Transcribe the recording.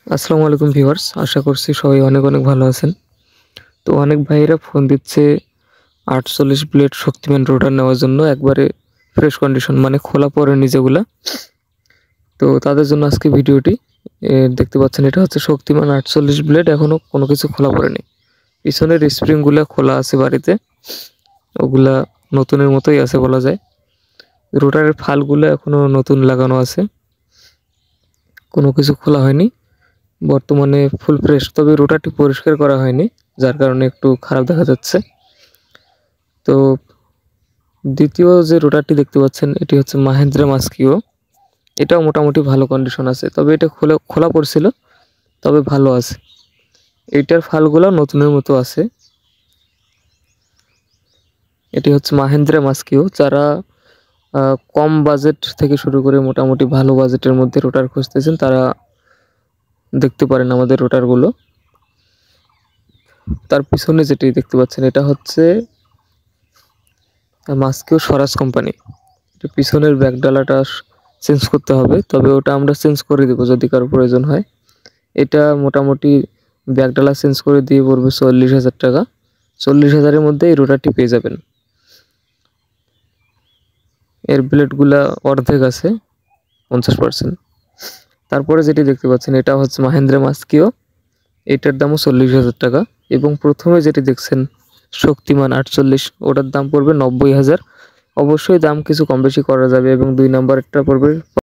আসসালামু আলাইকুম ভিউয়ার্স, আশা করছি সবাই অনেক অনেক ভালো আছেন। তো অনেক ভাইয়েরা ফোন দিচ্ছে ৪৮ ব্লেড শক্তিমান রোটার নেওয়ার জন্য, একবারে ফ্রেশ কন্ডিশন মানে খোলা পড়েনি যেগুলা। তো তাদের জন্য আজকে ভিডিওটি। দেখতে পাচ্ছেন এটা হচ্ছে শক্তিমান ৪৮ ব্লেড, এখনও কোনো কিছু খোলা পড়েনি। পিছনের স্প্রিংগুলা খোলা আছে বাড়িতে, ওগুলা নতুনের মতোই আছে বলা যায়। রোটারের ফালগুলো এখনও নতুন লাগানো আছে, কোনো কিছু খোলা হয়নি। বর্তমানে ফুল ফ্রেশ, তবে রোটারটি পরিষ্কার করা হয়নি, যার কারণে একটু খারাপ দেখা যাচ্ছে। তো দ্বিতীয় যে রোটারটি দেখতে পাচ্ছেন এটি হচ্ছে মাহেন্দ্রা মাস্কিও। এটাও মোটামুটি ভালো কন্ডিশন আছে, তবে এটা খোলা পড়ছিল, তবে ভালো আছে। এইটার ফালগুলো নতুনের মতো আছে। এটি হচ্ছে মাহেন্দ্রা মাস্কিও। যারা কম বাজেট থেকে শুরু করে মোটামুটি ভালো বাজেটের মধ্যে রোটার খুঁজতেছেন, তারা দেখতে পারেন আমাদের রোটারগুলো। তার পিছনে যেটি দেখতে পাচ্ছেন এটা হচ্ছে মাস্কিও স্বরাজ কোম্পানি। এটা পিছনের ব্যাকডালাটা চেঞ্জ করতে হবে, তবে ওটা আমরা চেঞ্জ করে দেবো যদি কারো প্রয়োজন হয়। এটা মোটামুটি ব্যাকডালা চেঞ্জ করে দিয়ে পড়বে ৪০,০০০ টাকা। ৪০,০০০-এর মধ্যে এই রোটারটি পেয়ে যাবেন। এর ব্লেডগুলা অর্ধেক আছে, 50%। তারপরে যেটি দেখতে পাচ্ছেন এটা হচ্ছে মাহেন্দ্রা মাস্কিও। এটার দামও ৪০,০০০ টাকা। এবং প্রথমে যেটি দেখছেন শক্তিমান ৪৮, ওটার দাম পড়বে ৯০,০০০। অবশ্যই দাম কিছু কম বেশি করা যাবে। এবং ২ নাম্বারটা পড়বে